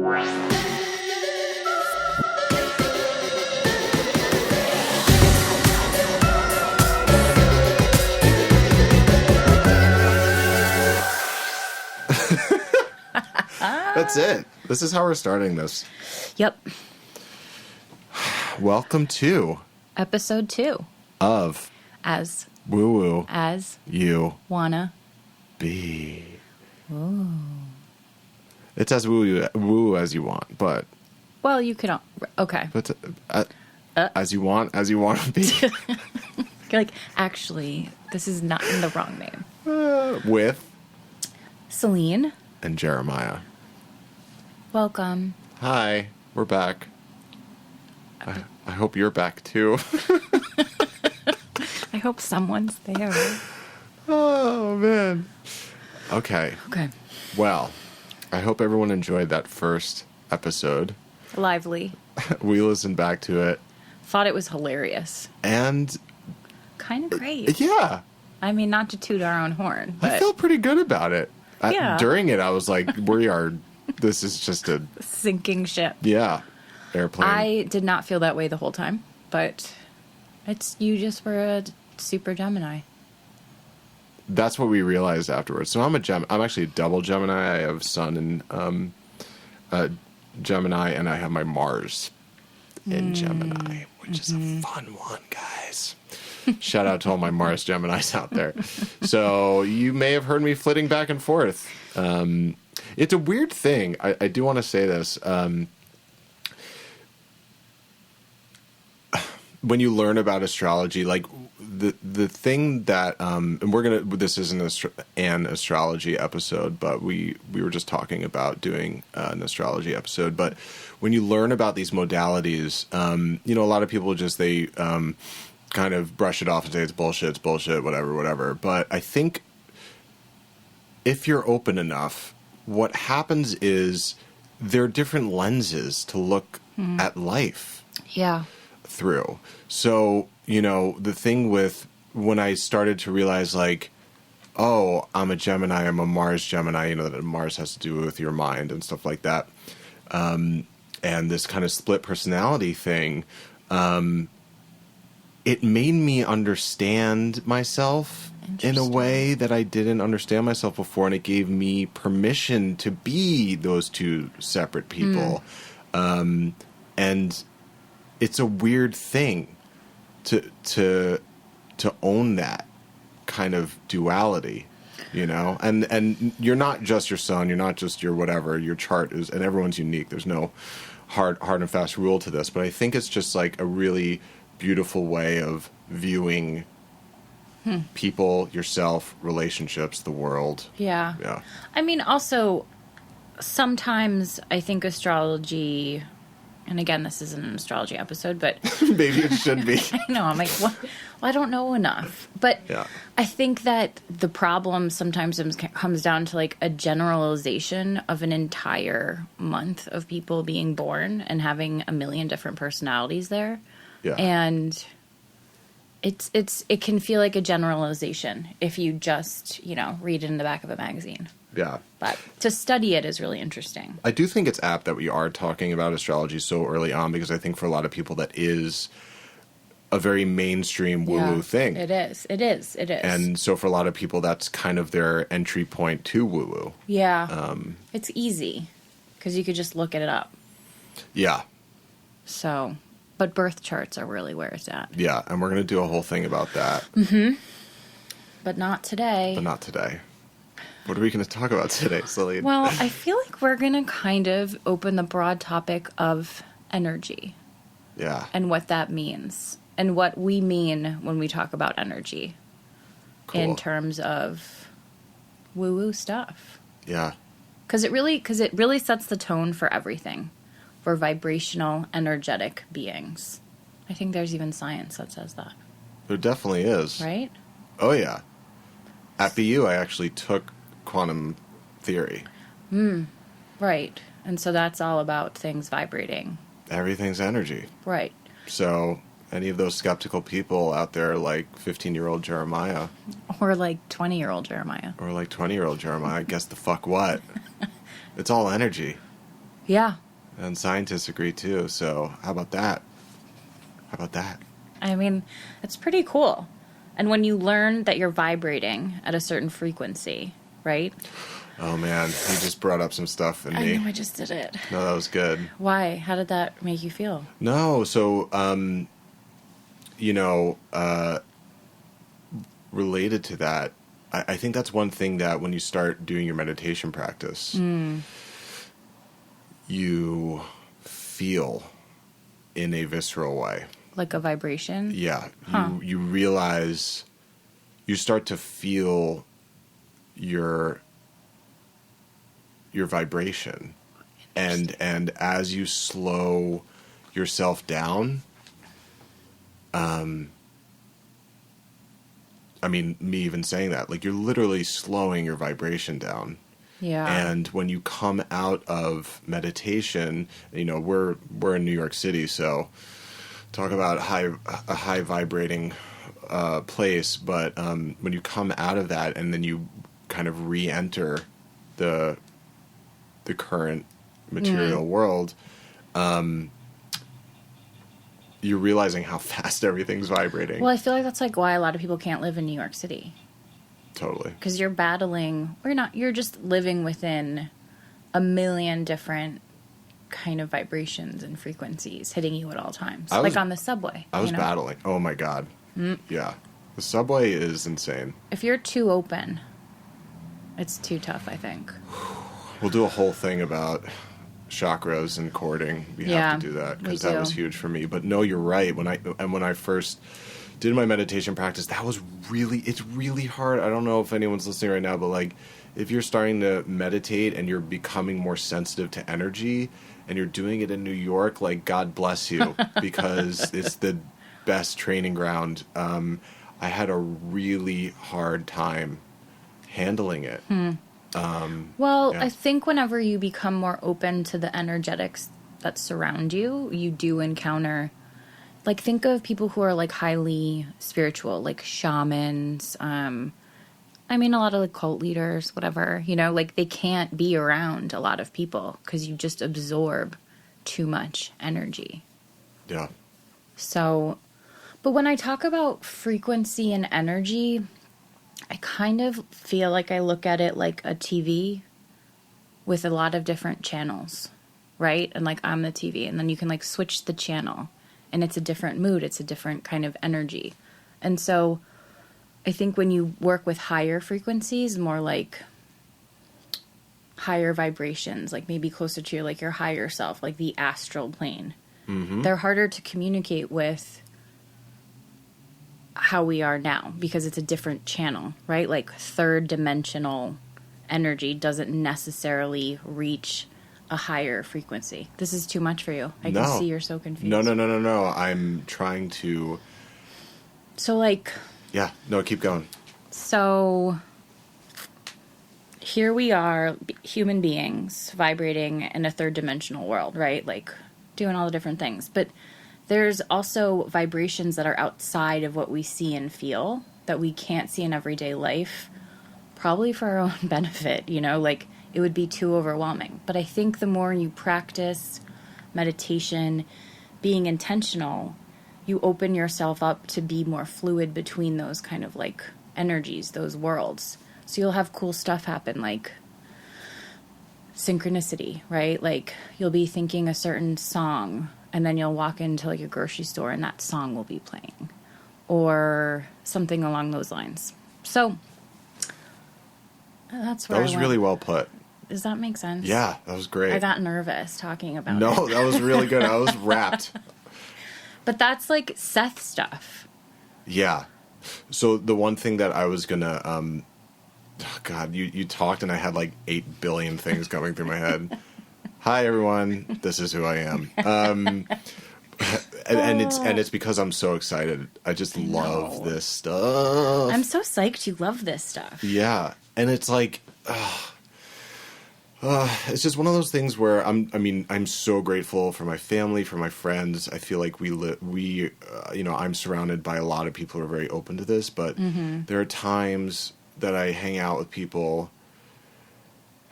That's it. This is how we're starting this. Yep. Welcome to Episode 2 of As Woo Woo As You Wanna Be. Ooh. It's as woo as you want, but Well, you could... Okay. but as you want to be. You're like, actually, this is not in the wrong name. With Celine. and Jeremiah. Welcome. Hi, we're back. I hope you're back too. I hope someone's there. Oh, man. Okay. Okay. Well, I hope everyone enjoyed that first episode. Lively. We listened back to it. Thought it was hilarious. And Kind of great. yeah, I mean, not to toot our own horn, but... I felt pretty good about it. Yeah. During it, I was like, this is just a, Sinking ship. airplane. I did not feel that way the whole time, but you just were a super Gemini. That's what we realized afterwards. So I'm actually a double Gemini. I have Sun and Gemini, and I have my Mars in Gemini, which is a fun one, guys. Shout out to all my Mars Geminis out there. So you may have heard me flitting back and forth. It's a weird thing. I do want to say this. When you learn about astrology, like the thing that, and this isn't an astrology episode, but we were just talking about doing an astrology episode. But when you learn about these modalities, a lot of people they kind of brush it off and say it's bullshit, whatever. But I think if you're open enough, what happens is there are different lenses to look at life. Yeah. Through. So, the thing with when I started to realize like, oh, I'm a Gemini, I'm a Mars Gemini, that Mars has to do with your mind and stuff like that. And this kind of split personality thing, it made me understand myself in a way that I didn't understand myself before. And it gave me permission to be those two separate people. And it's a weird thing to own that kind of duality, and you're not just your sun, you're not just your whatever, your chart is, and everyone's unique. There's no hard and fast rule to this, but I think it's just like a really beautiful way of viewing people, yourself, relationships, the world. Yeah. Yeah. I mean, also, sometimes I think astrology... And again, this isn't an astrology episode, but... Maybe it should be. I know. I'm like, what? Well, I don't know enough. But yeah. I think that the problem sometimes comes down to like a generalization of an entire month of people being born and having a million different personalities there. Yeah. And it can feel like a generalization if you just, read it in the back of a magazine. Yeah. But to study it is really interesting. I do think it's apt that we are talking about astrology so early on, because I think for a lot of people that is a very mainstream woo-woo thing. It is. And so for a lot of people, that's kind of their entry point to woo-woo. Yeah. It's easy because you could just look it up. Yeah. So, but birth charts are really where it's at. Yeah, and we're going to do a whole thing about that. Mm-hmm. But not today. What are we going to talk about today, Celine? Well, I feel like we're going to kind of open the broad topic of energy. Yeah. And what that means. And what we mean when we talk about energy. Cool. In terms of woo-woo stuff. Yeah. Because it really sets the tone for everything. For vibrational, energetic beings. I think there's even science that says that. There definitely is. Right? Oh, yeah. At BU, I actually took quantum theory. Right. And so that's all about things vibrating. Everything's energy. Right. So any of those skeptical people out there like 15-year-old Jeremiah. Or like 20-year-old Jeremiah. Or like 20-year-old Jeremiah, guess the fuck what? It's all energy. Yeah. And scientists agree too. So how about that? How about that? I mean, it's pretty cool. And when you learn that you're vibrating at a certain frequency, right? Oh, man. You just brought up some stuff in me. I know I just did it. No, that was good. Why? How did that make you feel? No, so, related to that, I think that's one thing that when you start doing your meditation practice, you feel in a visceral way. Like a vibration? Yeah. You realize, you start to feel your vibration. And as you slow yourself down, I mean, me even saying that, like, you're literally slowing your vibration down. Yeah. And when you come out of meditation, you know, we're in New York City, so talk about a high vibrating place. But when you come out of that and then you kind of re-enter the current material world, you're realizing how fast everything's vibrating. Well, I feel like that's like why a lot of people can't live in New York City. Totally. Because you're battling, or not, you're just living within a million different kind of vibrations and frequencies hitting you at all times. Like on the subway. I was battling. Oh my God. Yeah. The subway is insane. If you're too open, it's too tough, I think. We'll do a whole thing about chakras and cording. We have to do that because that was huge for me. But no, you're right. When I first did my meditation practice, it's really hard. I don't know if anyone's listening right now, but like if you're starting to meditate and you're becoming more sensitive to energy and you're doing it in New York, like God bless you because it's the best training ground. I had a really hard time handling it. I think whenever you become more open to the energetics that surround you, you do encounter, like, think of people who are, like, highly spiritual, like shamans, I mean, a lot of, like, cult leaders, whatever, you know, like, they can't be around a lot of people because you just absorb too much energy. Yeah. So, but when I talk about frequency and energy, I kind of feel like I look at it like a TV with a lot of different channels, right? And like I'm the TV, and then you can like switch the channel and it's a different mood. It's a different kind of energy. And so I think when you work with higher frequencies, more like higher vibrations, like maybe closer to like your higher self, like the astral plane, they're harder to communicate with how we are now because it's a different channel, right? Like third dimensional energy doesn't necessarily reach a higher frequency. This is too much for you. I can see you're so confused. No. I'm trying to... So like... Yeah, no, keep going. So here we are, human beings vibrating in a third dimensional world, right? Like doing all the different things. But there's also vibrations that are outside of what we see and feel that we can't see in everyday life, probably for our own benefit, you know, like it would be too overwhelming. But I think the more you practice meditation, being intentional, you open yourself up to be more fluid between those kind of like energies, those worlds. So you'll have cool stuff happen, like synchronicity, right? Like you'll be thinking a certain song and then you'll walk into like a grocery store and that song will be playing or something along those lines. So that's where that was really well put. Does that make sense? Yeah, that was great. I got nervous talking about it. No, that was really good. I was wrapped. But that's like Seth stuff. Yeah. So the one thing that I was gonna, God, you talked and I had like 8 billion things coming through my head. Hi everyone, this is who I am. And it's because I'm so excited. I just love this stuff. I'm so psyched you love this stuff. Yeah, and it's like, it's just one of those things where I'm so grateful for my family, for my friends. I feel like I'm surrounded by a lot of people who are very open to this, but there are times that I hang out with people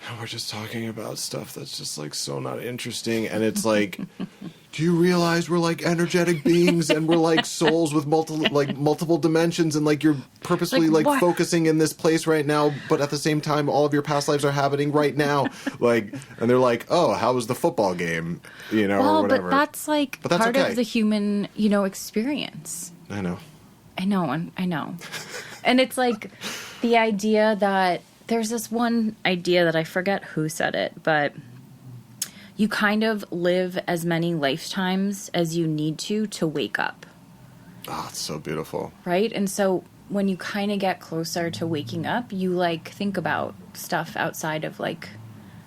And we're just talking about stuff that's just like so not interesting. And it's like, do you realize we're like energetic beings and we're like souls with multiple dimensions, and like you're purposefully like focusing in this place right now, but at the same time all of your past lives are happening right now. Like, and they're like, oh, how was the football game? You know, or whatever. But that's like part of the human, experience. I know. And it's like the idea that there's this one idea that I forget who said it, but you kind of live as many lifetimes as you need to wake up. Oh, it's so beautiful. Right? And so when you kind of get closer to waking up, you like think about stuff outside of like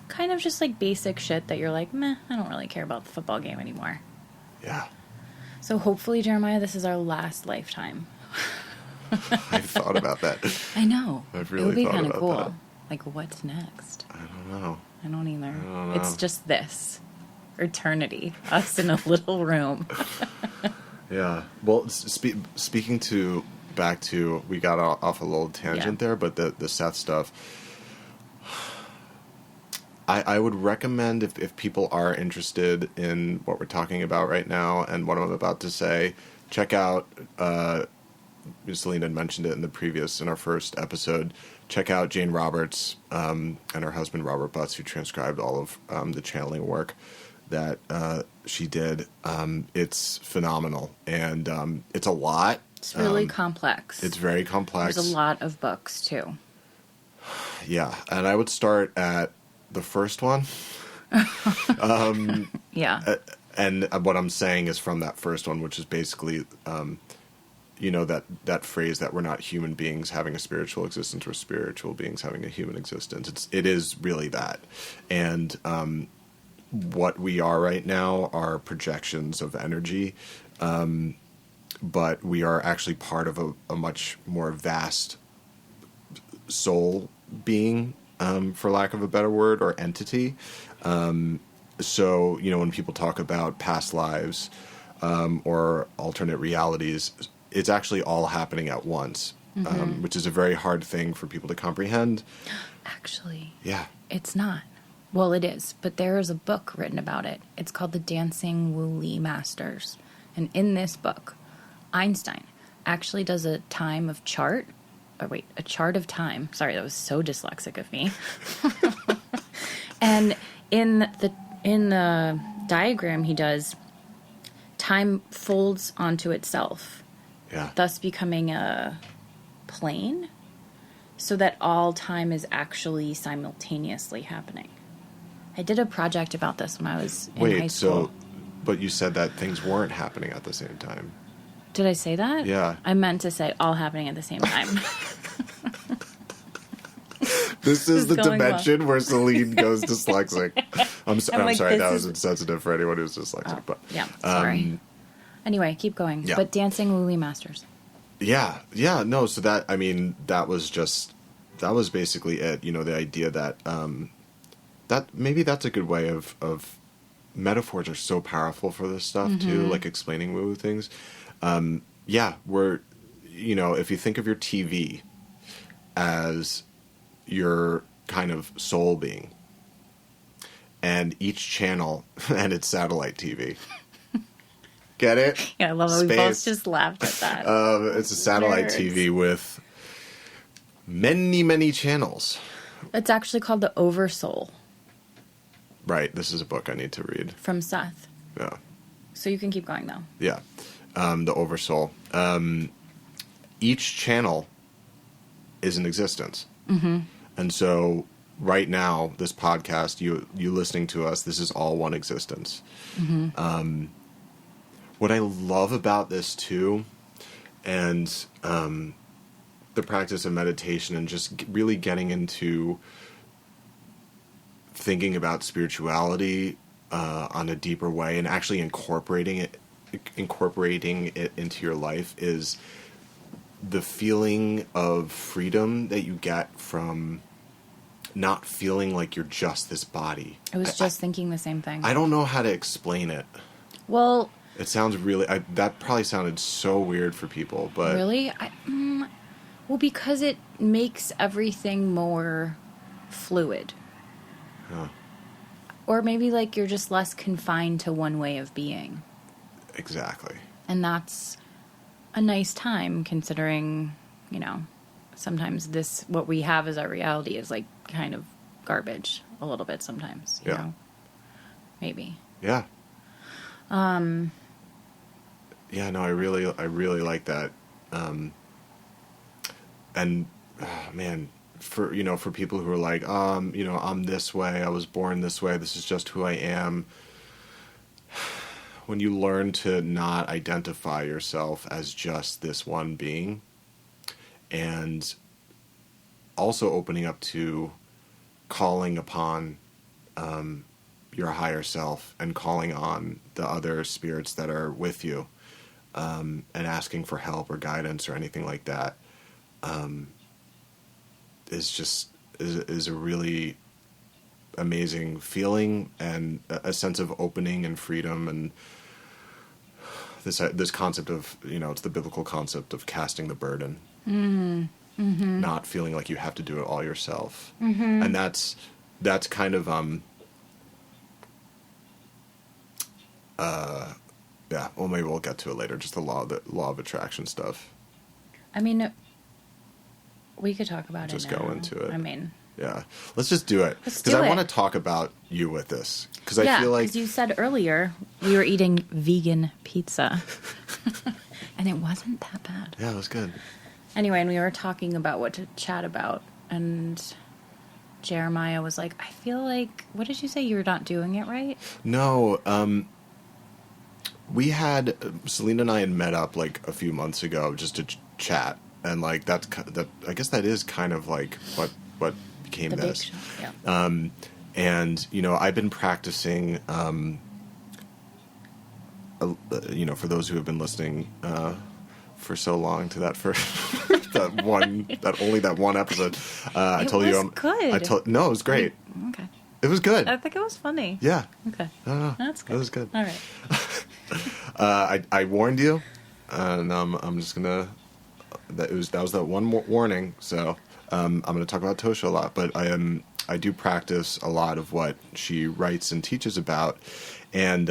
kind of just like basic shit that you're like, meh, I don't really care about the football game anymore. Yeah. So hopefully, Jeremiah, this is our last lifetime. I've thought about that. I know. I've really thought about that. It would be kind of cool. Like, what's next? I don't know. I don't either. It's just this. Eternity. Us in a little room. Yeah. Well, speaking to... Back to... We got off a little tangent there, but the Seth stuff... I would recommend, if people are interested in what we're talking about right now and what I'm about to say, check out... Celine had mentioned it in our first episode. Check out Jane Roberts and her husband Robert Butts, who transcribed all of the channeling work that she did. It's phenomenal, and it's a lot. It's really complex. It's very complex. There's a lot of books too. Yeah, and I would start at the first one. Yeah. And what I'm saying is from that first one, which is basically... that phrase that we're not human beings having a spiritual existence, we're spiritual beings having a human existence. It is really that. And what we are right now are projections of energy, but we are actually part of a much more vast soul being, for lack of a better word, or entity. So, when people talk about past lives or alternate realities, it's actually all happening at once, which is a very hard thing for people to comprehend. Actually, yeah, it's not. Well, it is, but there is a book written about it. It's called The Dancing Wooly Masters. And in this book, Einstein actually does a chart of time. Sorry, that was so dyslexic of me. And in the diagram he does, time folds onto itself. Yeah. Thus becoming a plane, so that all time is actually simultaneously happening. I did a project about this when I was in high school. But you said that things weren't happening at the same time. Did I say that? Yeah. I meant to say all happening at the same time. This is the dimension where Celine goes dyslexic. I'm sorry, that was insensitive for anyone who's dyslexic. But yeah, sorry. Anyway, keep going. Yeah. But Dancing Wooly Masters. Yeah, no, so that was basically it, the idea that that maybe that's a good way of metaphors are so powerful for this stuff too, like explaining woo things. We're, if you think of your TV as your kind of soul being, and each channel, and it's satellite TV. Get it? Yeah, I love it. We both just laughed at that. It's a satellite TV with many, many channels. It's actually called the Oversoul. Right. This is a book I need to read. From Seth. Yeah. So you can keep going, though. Yeah. The Oversoul. Each channel is in existence. Mm-hmm. And so right now, this podcast, you listening to us, this is all one existence. Mm-hmm. What I love about this too, and the practice of meditation, and just really getting into thinking about spirituality on a deeper way, and actually incorporating it into your life, is the feeling of freedom that you get from not feeling like you're just this body. I was just thinking the same thing. I don't know how to explain it. Well... It sounds really... that probably sounded so weird for people, but... Really? Well, because it makes everything more fluid. Huh. Or maybe like you're just less confined to one way of being. Exactly. And that's a nice time considering, sometimes what we have as our reality is like kind of garbage a little bit sometimes, you know? Maybe. Yeah. Yeah, no, I really like that. And man, for people who are like, I'm this way, I was born this way, this is just who I am. When you learn to not identify yourself as just this one being, and also opening up to calling upon your higher self and calling on the other spirits that are with you, and asking for help or guidance or anything like that, is a really amazing feeling, and a sense of opening and freedom, and this concept of, it's the biblical concept of casting the burden. Not feeling like you have to do it all yourself. And that's kind of yeah, well, maybe we'll get to it later, just the law of attraction stuff. I mean, we could talk about just it now. Go into it. I mean, yeah, let's just do it, because I want to talk about you with this, because I feel like, because you said earlier we were eating vegan pizza and it wasn't that bad. Yeah, it was good. Anyway, and we were talking about what to chat about, and Jeremiah was like, I feel like, what did you say? You're not doing it right? No, we had, Celine and I had met up like a few months ago just to chat, and like that I guess that is kind of like what became the this. Big Show. Yeah. And I've been practicing, for those who have been listening for so long to that first that one episode, I told you good. No, it was great. Okay. It was good. I think it was funny. Yeah. Okay. That's good. It was good. All right. I warned you, and I'm just gonna. That was that one warning. So I'm gonna talk about Tosha a lot, but I do practice a lot of what she writes and teaches about, and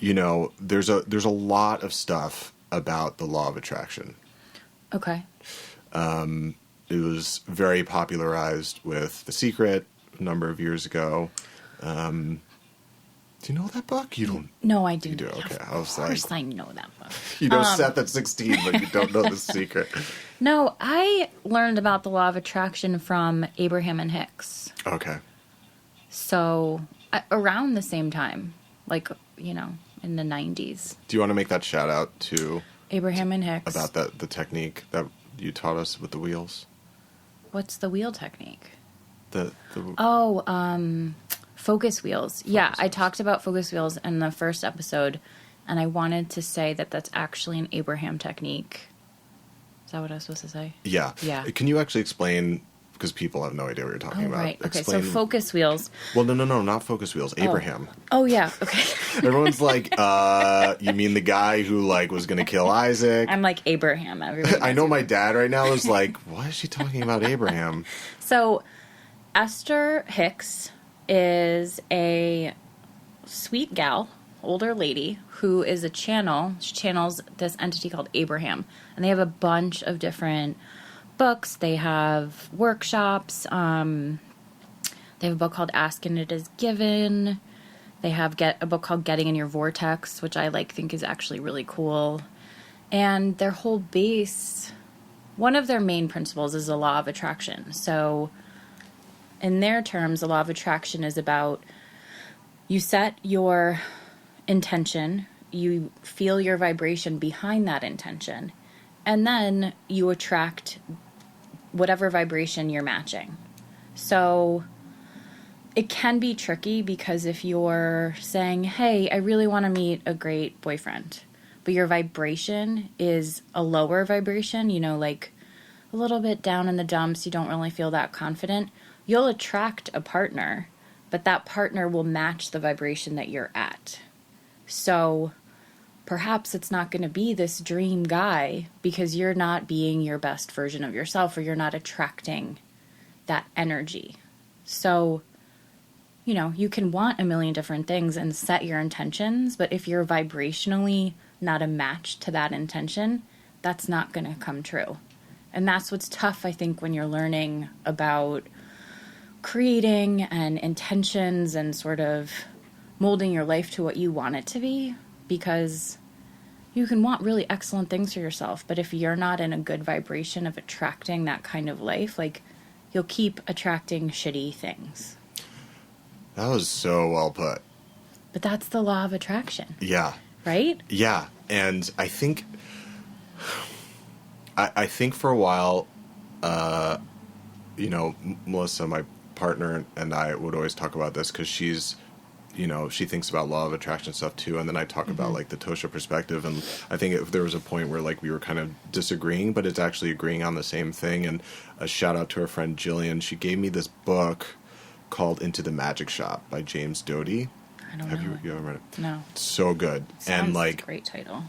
there's a lot of stuff about the law of attraction. Okay. It was very popularized with The Secret a number of years ago. Do you know that book? You don't. No, I do. You do. Okay. I was like, of course, I know that book. You know Seth at 16, but you don't know The Secret. No, I learned about the law of attraction from Abraham and Hicks. Okay. So around the same time, like in the 90s. Do you want to make that shout out to Abraham and Hicks about the technique that you taught us with the wheels? What's the wheel technique? Focus Focus wheels. wheels. I talked about focus wheels in the first episode, and I wanted to say that that's actually an Abraham technique. Is that what I was supposed to say? Yeah. Yeah. Can you actually explain, because people have no idea what you're talking about. Right. Okay, Explain. so focus wheels. Well, no, not focus wheels. Abraham. Oh, yeah. Okay. Everyone's like, you mean the guy who was going to kill Isaac? I'm like Abraham. I know my dad right now is like, why is she talking about Abraham? So, Esther Hicks is a sweet gal, older lady, who is a channel. She channels this entity called Abraham. And they have a bunch of different books. They have workshops. They have a book called Ask and It Is Given. They have a book called Getting in Your Vortex, which I think is actually really cool. And their whole base, one of their main principles is the law of attraction. So in their terms, the law of attraction is about you set your intention, you feel your vibration behind that intention, and then you attract whatever vibration you're matching. So it can be tricky, because if you're saying, hey, I really want to meet a great boyfriend, but your vibration is a lower vibration, like a little bit down in the dumps, you don't really feel that confident, you'll attract a partner, but that partner will match the vibration that you're at. So perhaps it's not going to be this dream guy because you're not being your best version of yourself, or you're not attracting that energy. So you know, you can want a million different things and set your intentions, but if you're vibrationally not a match to that intention, that's not going to come true. And that's what's tough, I think, when you're learning about creating and intentions and sort of molding your life to what you want it to be, because you can want really excellent things for yourself, but if you're not in a good vibration of attracting that kind of life, like, you'll keep attracting shitty things. That was so well put. But that's the law of attraction. Yeah. Right? Yeah. And I think for a while, you know, Melissa, my partner, and I would always talk about this because she's, you know, she thinks about law of attraction stuff too. And then I talk about like the Tosha perspective. And I think if there was a point where like we were kind of disagreeing, but it's actually agreeing on the same thing. And a shout out to her friend Jillian. She gave me this book called Into the Magic Shop by James Doty. I don't know. Have you ever read it? No. It's so good. Sounds and like, a great title.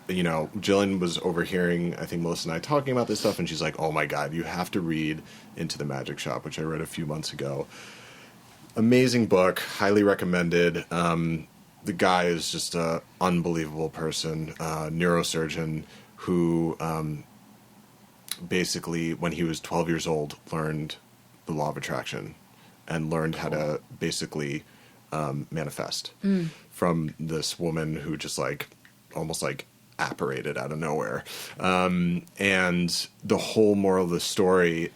You know, Jillian was overhearing, I think, Melissa and I talking about this stuff, and she's like, oh my God, you have to read Into the Magic Shop, which I read a few months ago. Amazing book, highly recommended. The guy is just an unbelievable person, neurosurgeon who basically, when he was 12 years old, learned the law of attraction and learned how to basically manifest from this woman who just like almost like apparated out of nowhere. And the whole moral of the story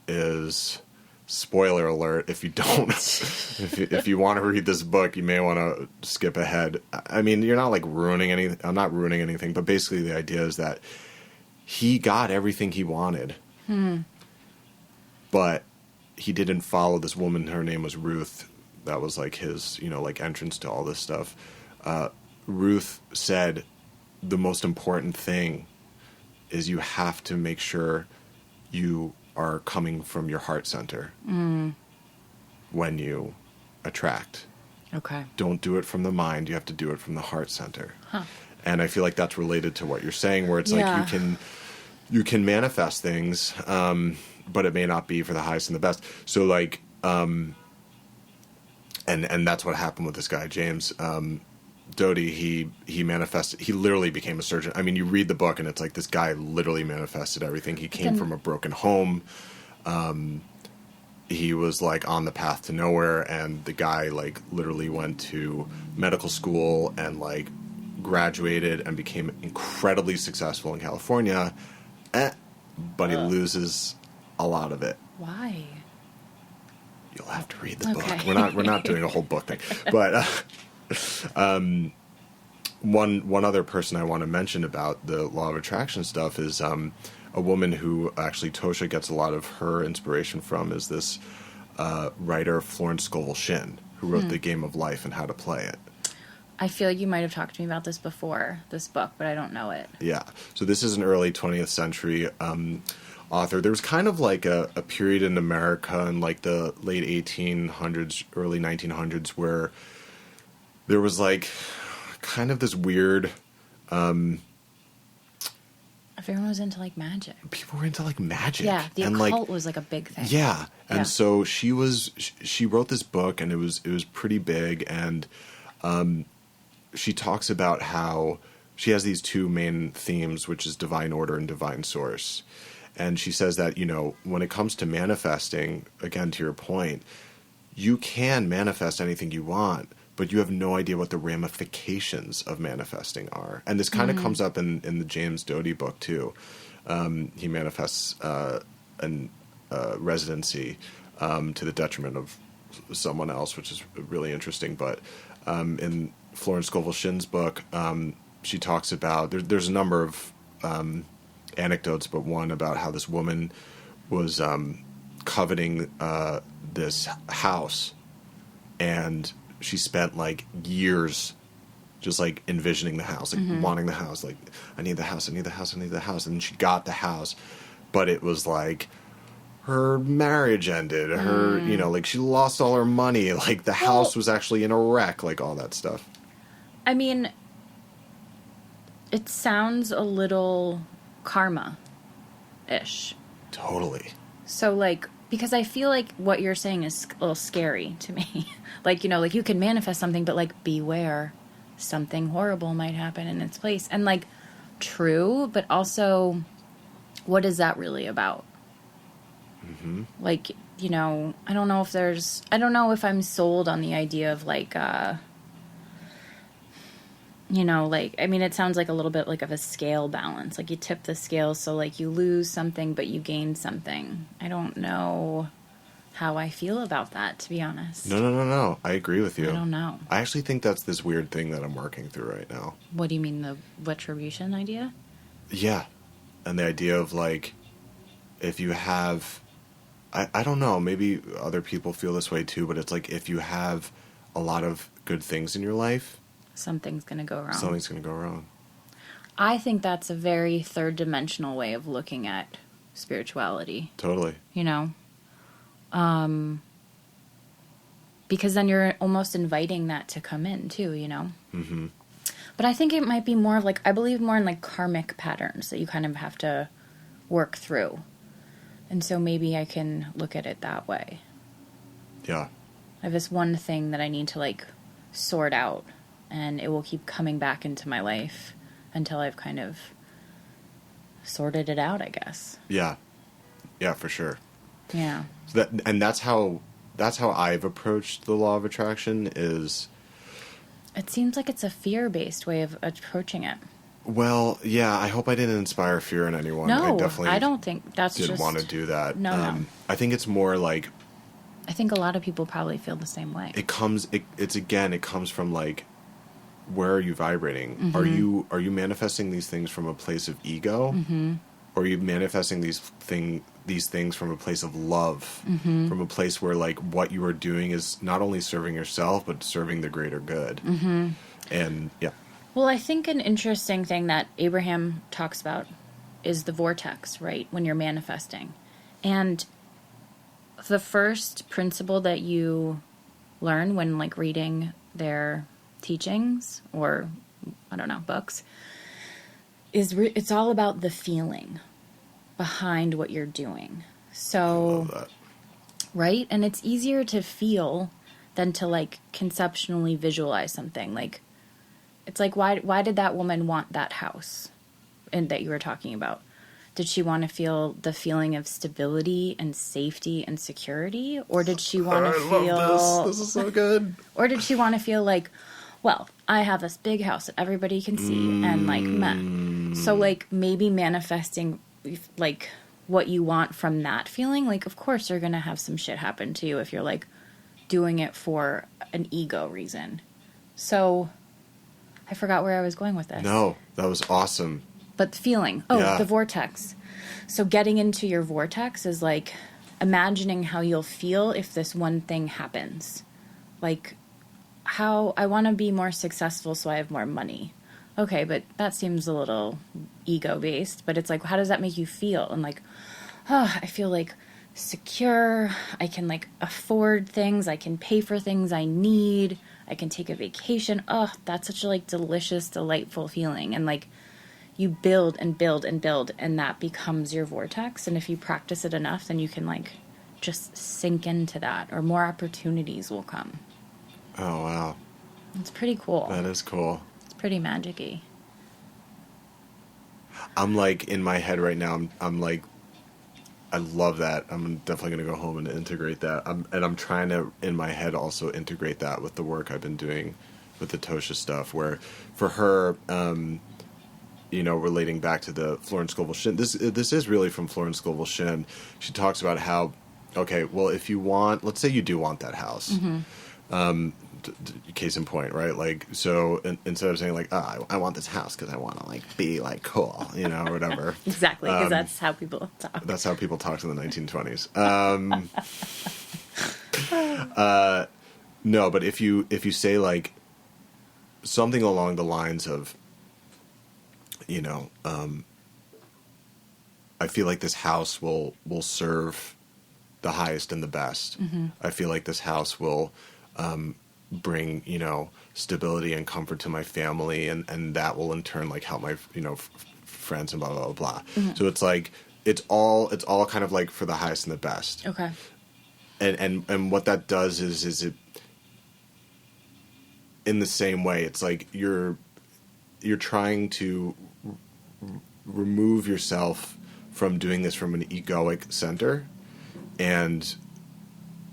is, spoiler alert, if you don't, if you want to read this book, you may want to skip ahead. I mean, you're not like ruining anything. I'm not ruining anything, but basically the idea is that he got everything he wanted, but he didn't follow this woman. Her name was Ruth. That was like his, you know, like entrance to all this stuff. Ruth said the most important thing is you have to make sure you are coming from your heart center when you attract. Okay. Don't do it from the mind. You have to do it from the heart center. Huh. And I feel like that's related to what you're saying, where it's like you can manifest things, but it may not be for the highest and the best. So like, and that's what happened with this guy, James Doty. He manifested. He literally became a surgeon. I mean, you read the book and it's like this guy literally manifested everything. He came from a broken home. He was like on the path to nowhere, and the guy like literally went to medical school and like graduated and became incredibly successful in California. But he loses a lot of it. Why? You'll have to read the book. We're not doing a whole book thing. But one other person I want to mention about the law of attraction stuff is a woman who actually Tosha gets a lot of her inspiration from, is this writer Florence Scovel Shinn, who wrote The Game of Life and How to Play It. I feel like you might have talked to me about this before, this book, but I don't know it. Yeah. So this is an early 20th century author. There was kind of like a period in America in like the late 1800s, early 1900s where there was like kind of this weird... Everyone was into like magic. People were into like magic. Yeah, the and occult like, was like a big thing. Yeah. And Yeah. so she wrote this book, and it was pretty big, and she talks about how she has these two main themes, which is divine order and divine source. And she says that, you know, when it comes to manifesting, again, to your point, you can manifest anything you want, but you have no idea what the ramifications of manifesting are. And this kind of comes up in the James Doty book, too. He manifests a residency to the detriment of someone else, which is really interesting. But in Florence Scovel Shinn's book, she talks about, there's a number of anecdotes, but one about how this woman was coveting this house, and she spent like years just like envisioning the house, like wanting the house, like I need the house, I need the house, I need the house. And she got the house, but it was like her marriage ended, her, you know, like she lost all her money, like the house was actually in a wreck, like all that stuff. I mean, it sounds a little karma-ish. Totally. So like, Because I feel like what you're saying is a little scary to me. Like, you know, like you can manifest something, but like beware, something horrible might happen in its place. And like true, but also what is that really about? Mm-hmm. Like, you know, I don't know if I'm sold on the idea of like, you know, like, I mean, it sounds like a little bit like of a scale balance. Like you tip the scale, so like you lose something, but you gain something. I don't know how I feel about that, to be honest. No. I agree with you. I don't know. I actually think that's this weird thing that I'm working through right now. What do you mean, the retribution idea? Yeah. And the idea of like, if you have, I don't know, maybe other people feel this way too, but it's like if you have a lot of good things in your life, something's going to go wrong. Something's going to go wrong. I think that's a very third-dimensional way of looking at spirituality. Totally. You know? Because then you're almost inviting that to come in, too, you know? Mm-hmm. But I think it might be more of like, I believe more in like karmic patterns that you kind of have to work through. And so maybe I can look at it that way. Yeah. I have this one thing that I need to like sort out. And it will keep coming back into my life until I've kind of sorted it out, I guess. Yeah. Yeah, for sure. Yeah. So that's how I've approached the law of attraction is... It seems like it's a fear-based way of approaching it. Well, yeah, I hope I didn't inspire fear in anyone. No, I don't think that's didn't want to do that. No. I think it's more like... I think a lot of people probably feel the same way. It comes from like... Where are you vibrating? Mm-hmm. Are you manifesting these things from a place of ego? Mm-hmm. Or are you manifesting these things from a place of love? Mm-hmm. From a place where like what you are doing is not only serving yourself, but serving the greater good. Mm-hmm. And yeah. Well, I think an interesting thing that Abraham talks about is the vortex, right? When you're manifesting. And the first principle that you learn when like reading their teachings or I don't know, books is it's all about the feeling behind what you're doing. So I love that. Right? And it's easier to feel than to like conceptually visualize something. Like it's like why did that woman want that house and that you were talking about? Did she want to feel the feeling of stability and safety and security, or did she want to feel love this is so good. Or did she want to feel like, well, I have this big house that everybody can see and like meh. So like maybe manifesting like what you want from that feeling, like of course you're going to have some shit happen to you if you're like doing it for an ego reason. So I forgot where I was going with this. No, that was awesome. But the feeling. The vortex. So getting into your vortex is like imagining how you'll feel if this one thing happens. Like how I want to be more successful so I have more money. Okay, but that seems a little ego-based. But it's like, how does that make you feel? And like, I feel like secure. I can like afford things. I can pay for things I need. I can take a vacation. That's such a like delicious, delightful feeling. And like you build and build and build, and that becomes your vortex. And if you practice it enough, then you can like just sink into that, or more opportunities will come. Oh, wow. It's pretty cool. That is cool. It's pretty magic-y. I'm like, in my head right now, I'm like, I love that. I'm definitely going to go home and integrate that. I'm trying to, in my head, also integrate that with the work I've been doing with the Tosha stuff, where for her, relating back to the Florence Scovel Shinn, this is really from Florence Scovel Shinn. She talks about how, okay, well, if you want, let's say you do want that house. Mm-hmm. Case in point, right? Like, so instead of saying like, I want this house because I want to like be like cool, or whatever. Exactly, because that's how people talk. That's how people talked in the 1920s. No, but if you say like something along the lines of, I feel like this house will serve the highest and the best. Mm-hmm. I feel like this house will bring, stability and comfort to my family, and that will in turn like help my, friends and blah, blah, blah, blah. Mm-hmm. So it's like it's all kind of like for the highest and the best. Okay. And what that does is it, in the same way, it's like you're trying to remove yourself from doing this from an egoic center and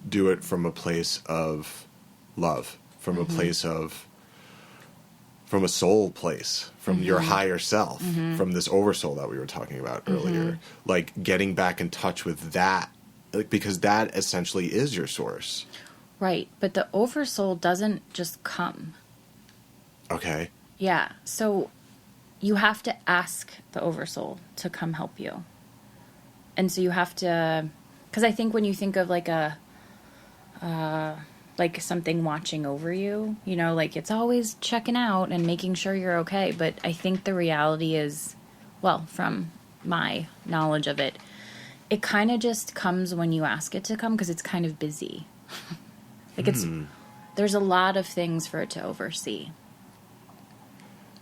do it from a place of love, from a place of, from a soul place, from your higher self, from this oversoul that we were talking about earlier, like getting back in touch with that, like, because that essentially is your source. Right. But the oversoul doesn't just come. Okay. Yeah. So you have to ask the oversoul to come help you. And so you have to, because I think when you think of like like something watching over you, you know, like it's always checking out and making sure you're okay. But I think the reality is, well, from my knowledge of it, it kind of just comes when you ask it to come because it's kind of busy. Like there's a lot of things for it to oversee.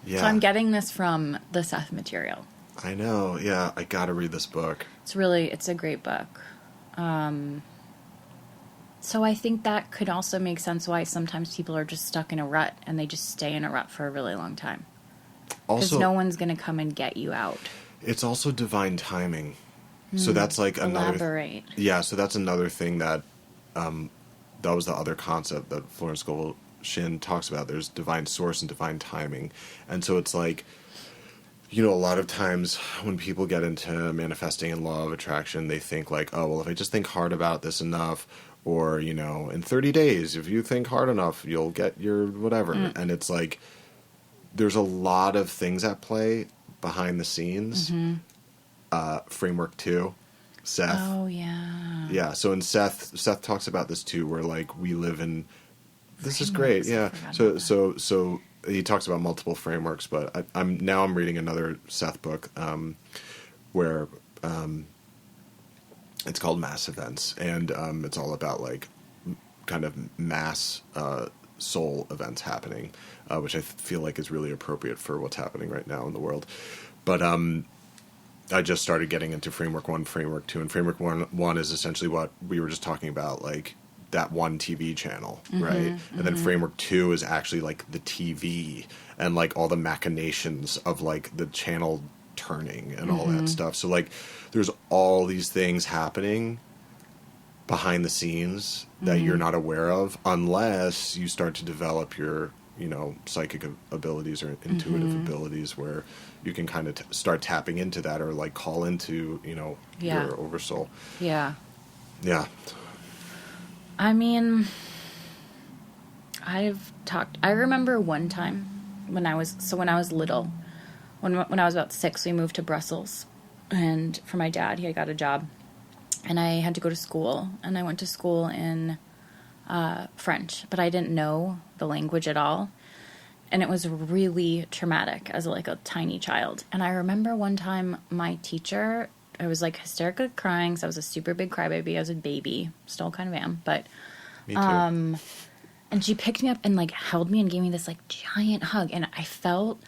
Yeah. So I'm getting this from the Seth material. I know. Yeah. I got to read this book. It's a great book. So I think that could also make sense why sometimes people are just stuck in a rut and they just stay in a rut for a really long time. Because no one's going to come and get you out. It's also divine timing. So that's like another... Elaborate. Yeah, so that's another thing that... that was the other concept that Florence Scovel Shinn talks about. There's divine source and divine timing. And so it's like... You know, a lot of times when people get into manifesting and law of attraction, they think like, oh, well, if I just think hard about this enough, or, you know, in 30 days, if you think hard enough, you'll get your whatever. And it's like, there's a lot of things at play behind the scenes. Framework 2, Seth. Oh, yeah. Yeah, so in Seth talks about this too, where like we live in, this is great, yeah. So he talks about multiple frameworks, but I'm reading another Seth book where it's called Mass Events, and it's all about like kind of mass soul events happening, which I feel like is really appropriate for what's happening right now in the world. But I just started getting into Framework 1, Framework 2, and Framework 1 is essentially what we were just talking about, like that one TV channel, right? And then Framework 2 is actually like the TV and like all the machinations of like the channel turning and all that stuff. So like there's all these things happening behind the scenes that you're not aware of unless you start to develop your, you know, psychic abilities or intuitive abilities where you can kind of start tapping into that or like call into, you know, your oversoul. Yeah. Yeah. I mean, I remember one time when I was little, when I was about 6, we moved to Brussels, and for my dad, he had got a job, and I had to go to school, and I went to school in French, but I didn't know the language at all, and it was really traumatic as like a tiny child. And I remember one time my teacher, I was like hysterically crying, so I was a super big crybaby. I was a baby, still kind of am, but me too. And she picked me up and like held me and gave me this like giant hug, and I felt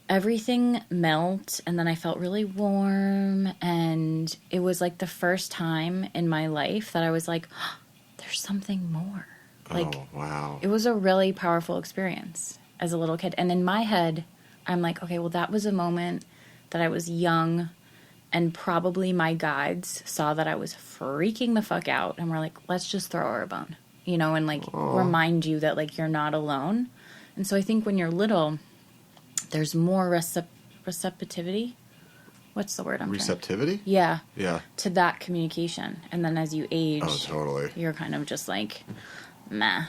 everything melt, and then I felt really warm, and it was like the first time in my life that I was like, oh, there's something more. Like, oh, wow. It was a really powerful experience as a little kid. And in my head, I'm like, okay, well, that was a moment that I was young, and probably my guides saw that I was freaking the fuck out, and were like, let's just throw her a bone, you know, and like remind you that like you're not alone. And so I think when you're little, there's more receptivity. What's the word I'm receptivity? Yeah. Yeah. To that communication. And then as you age, totally, you're kind of just like, meh.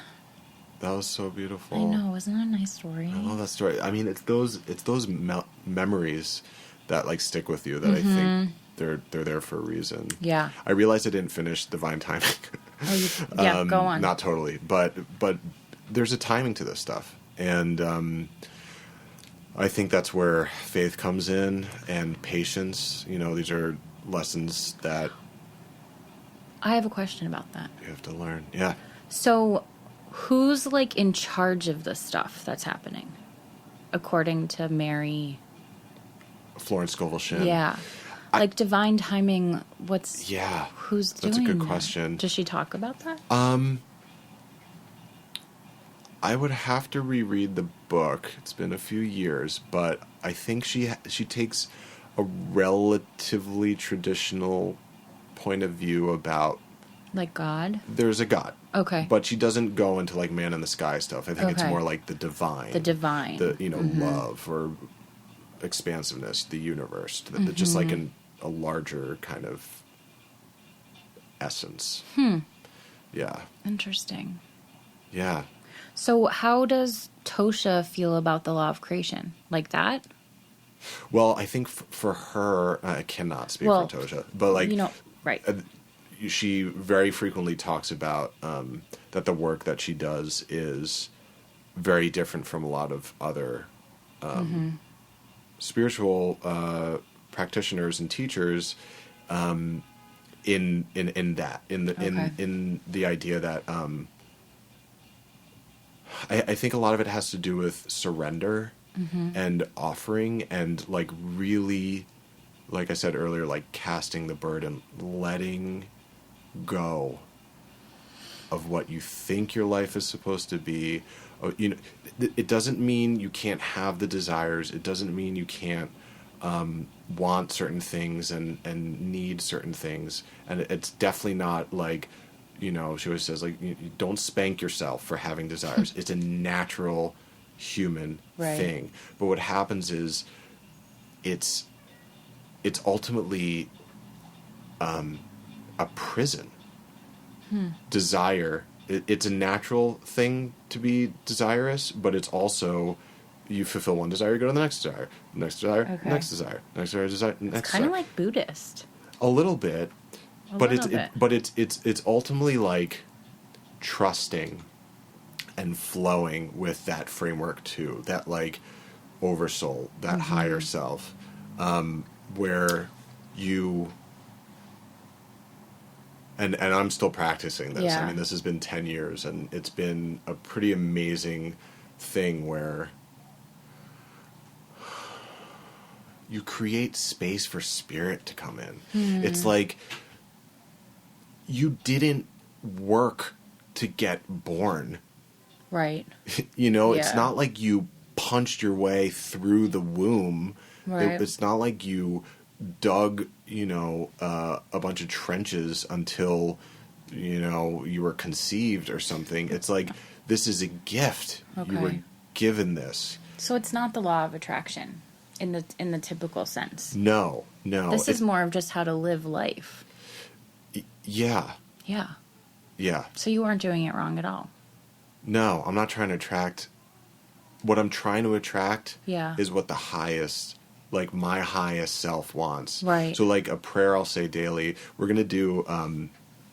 That was so beautiful. I know, wasn't that a nice story? I love that story. I mean, it's those memories that like stick with you that I think they're there for a reason. Yeah. I realized I didn't finish Divine Timing. Go on. Not totally, but there's a timing to this stuff, and I think that's where faith comes in and patience. You know, these are lessons that I have a question about that. You have to learn. Yeah. So, who's like in charge of this stuff that's happening, according to Mary? Florence Scovel Shinn. Yeah. Like divine timing, who's that's doing a good that? question. Does she talk about that? I would have to reread the book. It's been a few years, but I think she takes a relatively traditional point of view about, like God? there's a God. Okay. But she doesn't go into like man in the sky stuff. I think it's Okay. more like the divine. The divine. The, love or expansiveness, the universe, just like in a larger kind of essence. Yeah. Interesting. Yeah. So how does Tosha feel about the law of creation? Like that? Well, I think for her, I cannot speak Well, for Tosha, but like, right. She very frequently talks about that the work that she does is very different from a lot of other spiritual practitioners and teachers in the idea that I think a lot of it has to do with surrender and offering and like really, like I said earlier, like casting the burden, letting go of what you think your life is supposed to be. It doesn't mean you can't have the desires. It doesn't mean you can't want certain things and need certain things. And it's definitely not like, she always says, like, you don't spank yourself for having desires. It's a natural human thing. But what happens is it's ultimately a prison. Desire, it's a natural thing to be desirous, but it's also, you fulfill one desire, you go to the next desire, next desire, next desire, next desire, next It's kind of like Buddhist. A little bit. But it's ultimately like trusting and flowing with that framework too, that like oversoul, that higher self, where you and I'm still practicing this. Yeah. I mean, this has been 10 years, and it's been a pretty amazing thing where you create space for spirit to come in. It's like you didn't work to get born. Right. It's not like you punched your way through the womb. Right. It's not like you dug, a bunch of trenches until, you were conceived or something. It's like, this is a gift. Okay. You were given this. So it's not the law of attraction in the typical sense. No. This is more of just how to live life. Yeah. Yeah. Yeah. So you weren't doing it wrong at all. No, I'm not trying to attract. What I'm trying to attract is what the highest, like my highest self wants. Right. So like a prayer I'll say daily. We're going to do,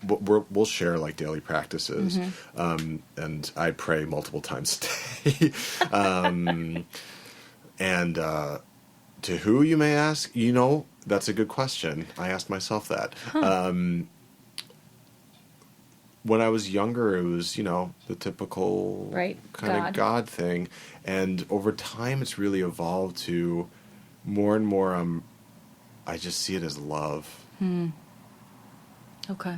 we'll share like daily practices. And I pray multiple times a day. And to who, you may ask? That's a good question. I asked myself that. When I was younger, it was, the typical kind of God thing. And over time, it's really evolved to more and more, I just see it as love. Okay.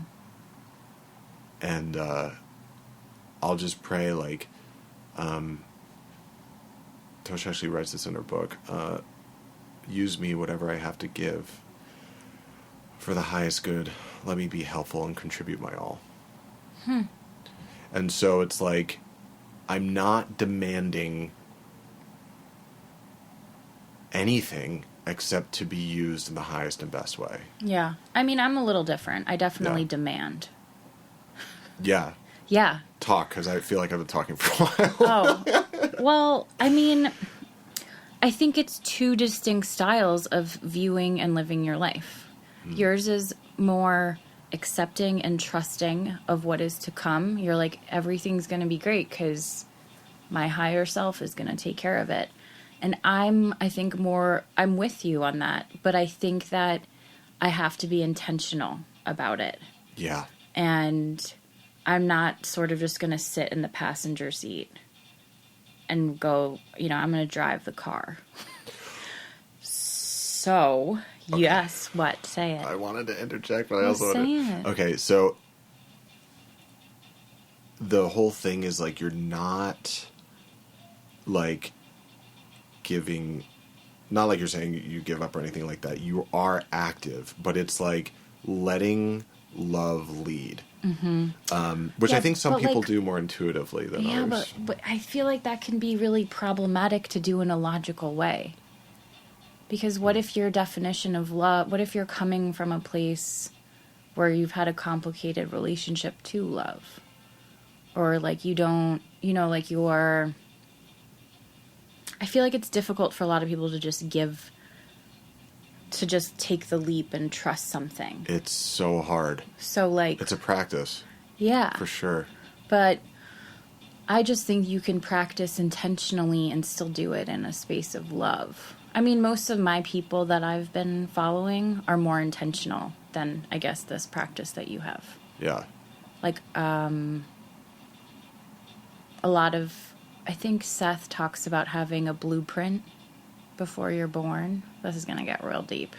And I'll just pray, like, Tosha actually writes this in her book, use me, whatever I have to give, for the highest good. Let me be helpful and contribute my all. And so it's like, I'm not demanding anything except to be used in the highest and best way. Yeah. I mean, I'm a little different. I definitely demand. Yeah. Yeah. Talk, because I feel like I've been talking for a while. Oh. Well, I mean, I think it's two distinct styles of viewing and living your life. Yours is more accepting and trusting of what is to come. You're like, everything's going to be great because my higher self is going to take care of it. And I'm with you on that, but I think that I have to be intentional about it. Yeah. And I'm not sort of just going to sit in the passenger seat and go, I'm going to drive the car. So, Okay. Yes, what? Say it. I wanted to interject, but I Well, also say wanted... it. Okay, so the whole thing is, like, you're not, like, giving... Not like you're saying you give up or anything like that. You are active, but it's, like, letting love lead. Mm-hmm. Which I think some people do more intuitively than others. But I feel like that can be really problematic to do in a logical way. Because what if your definition of love, what if you're coming from a place where you've had a complicated relationship to love? Or like you don't, like you're... I feel like it's difficult for a lot of people to just take the leap and trust something. It's so hard. So like... It's a practice. Yeah. For sure. But I just think you can practice intentionally and still do it in a space of love. I mean, most of my people that I've been following are more intentional than, I guess, this practice that you have. Yeah. Like, a lot of... I think Seth talks about having a blueprint before you're born. This is going to get real deep.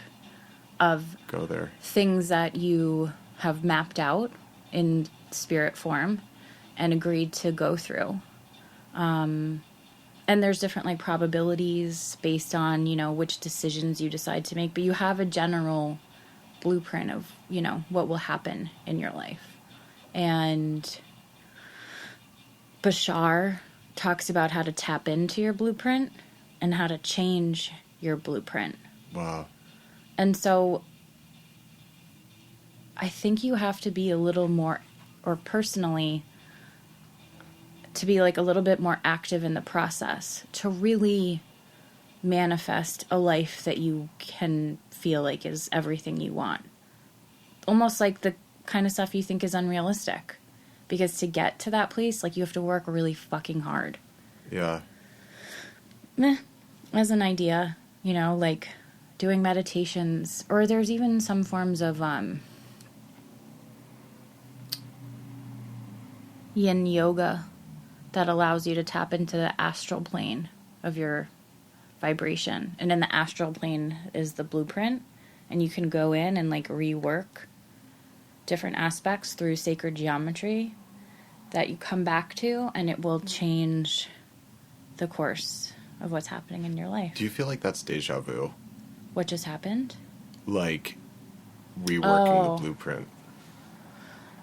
Of go there. Things that you have mapped out in spirit form and agreed to go through. And there's different like probabilities based on, which decisions you decide to make. But you have a general blueprint of, what will happen in your life. And Bashar talks about how to tap into your blueprint and how to change your blueprint. Wow. And so I think you have to be a little more, or personally, to be like a little bit more active in the process to really manifest a life that you can feel like is everything you want. Almost like the kind of stuff you think is unrealistic. Because to get to that place, like, you have to work really fucking hard. Yeah. As an idea, like doing meditations, or there's even some forms of yin yoga that allows you to tap into the astral plane of your vibration. And in the astral plane is the blueprint, and you can go in and like rework different aspects through sacred geometry that you come back to, and it will change the course of what's happening in your life. Do you feel like that's deja vu? What just happened? Like reworking the blueprint.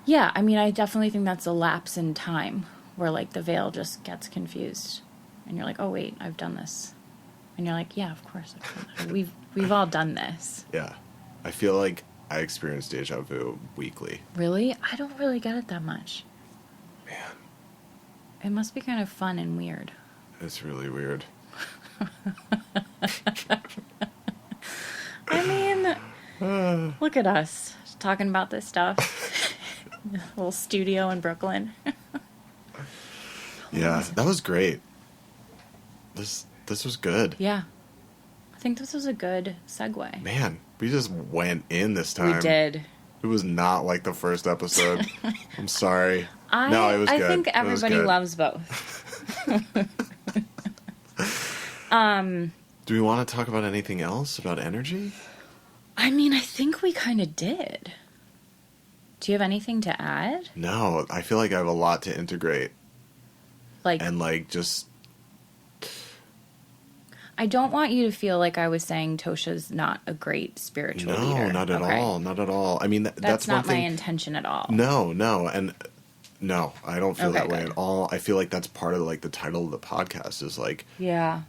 Yeah, I mean, I definitely think that's a lapse in time where like the veil just gets confused, and you're like, oh wait, I've done this, and you're like, yeah, of course, we've all done this. Yeah, I feel like I experience deja vu weekly. Really? I don't really get it that much. Man. It must be kind of fun and weird. It's really weird. I mean, look at us talking about this stuff. Little studio in Brooklyn. Yeah, that was great. This was good. Yeah. I think this was a good segue. Man, we just went in this time. We did. It was not like the first episode. I'm sorry. No, it was good. I think everybody loves both. Do we want to talk about anything else about energy? I mean, I think we kind of did. Do you have anything to add? No, I feel like I have a lot to integrate. Just... I don't want you to feel like I was saying Tosha's not a great spiritual leader. No, not at all. Not at all. I mean, that's not one thing. my intention at all. No, and no, I don't feel that way good. at all. I feel like that's part of like the title of the podcast is like, yeah,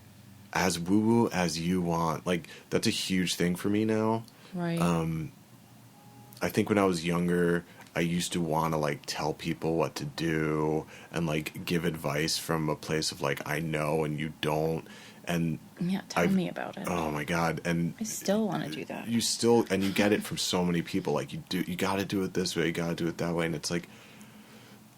as woo-woo as you want. Like, that's a huge thing for me now. Right. I think when I was younger, I used to want to like tell people what to do and like give advice from a place of like, I know and you don't. And yeah, tell me about it. Oh my God. And I still want to do that. And you get it from so many people. Like you got to do it this way. You got to do it that way. And it's like,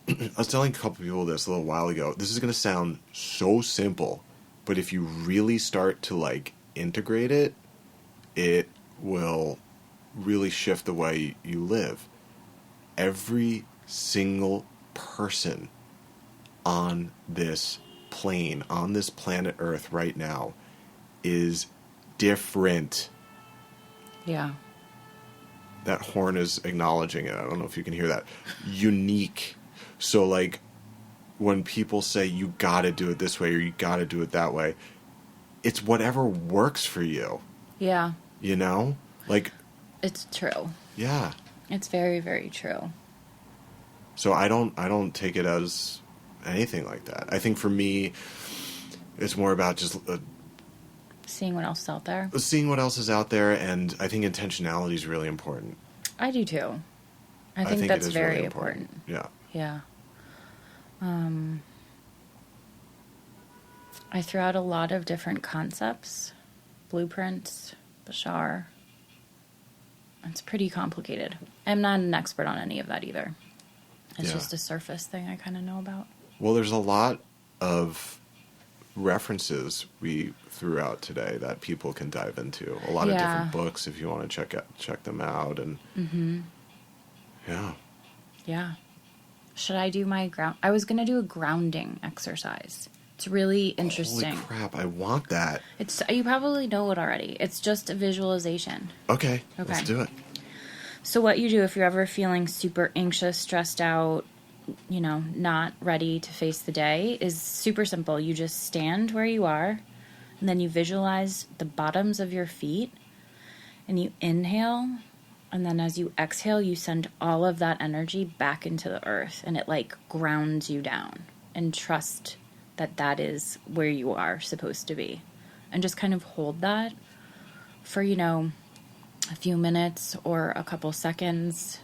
I was telling a couple people this a little while ago. This is going to sound so simple, but if you really start to like integrate it, it will really shift the way you live. Every single person on this plane, on this planet Earth right now, is different. Yeah. That horn is acknowledging it. I don't know if you can hear that. Unique. So, like, when people say you gotta do it this way or you gotta do it that way, it's whatever works for you. Yeah. You know? Like... It's true. Yeah. It's very, very true. So I don't take it as anything like that. I think for me, it's more about just... seeing what else is out there. Seeing what else is out there, and I think intentionality is really important. I do too. I think that's very really important. Yeah. Yeah. I threw out a lot of different concepts, blueprints, Bashar. It's pretty complicated. I'm not an expert on any of that either. It's just a surface thing I kind of know about. Well, there's a lot of references we threw out today that people can dive into. A lot of different books if you want to check them out. And Yeah. Should I do my I was going to do a grounding exercise. It's really interesting. Holy crap, I want that. You probably know it already. It's just a visualization. Okay. Let's do it. So what you do if you're ever feeling super anxious, stressed out, not ready to face the day is super simple. You just stand where you are, and then you visualize the bottoms of your feet, and you inhale, and then as you exhale, you send all of that energy back into the earth, and it like grounds you down, and trust that is where you are supposed to be. And just kind of hold that for, a few minutes or a couple seconds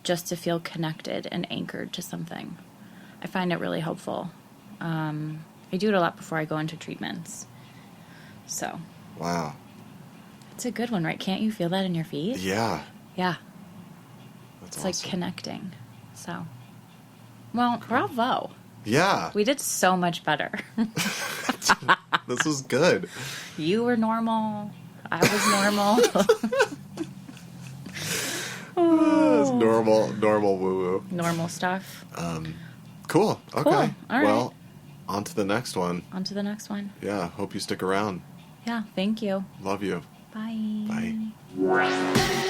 just to feel connected and anchored to something. I find it really helpful. I do it a lot before I go into treatments. So. Wow. It's a good one, right? Can't you feel that in your feet? Yeah. Yeah. That's it's awesome. like connecting. So. Well, bravo. Yeah. We did so much better. This was good. You were normal. I was normal. It's normal woo-woo. Normal stuff. Cool. Okay. Cool. All right. Well, on to the next one. On to the next one. Yeah. Hope you stick around. Yeah. Thank you. Love you. Bye. Bye.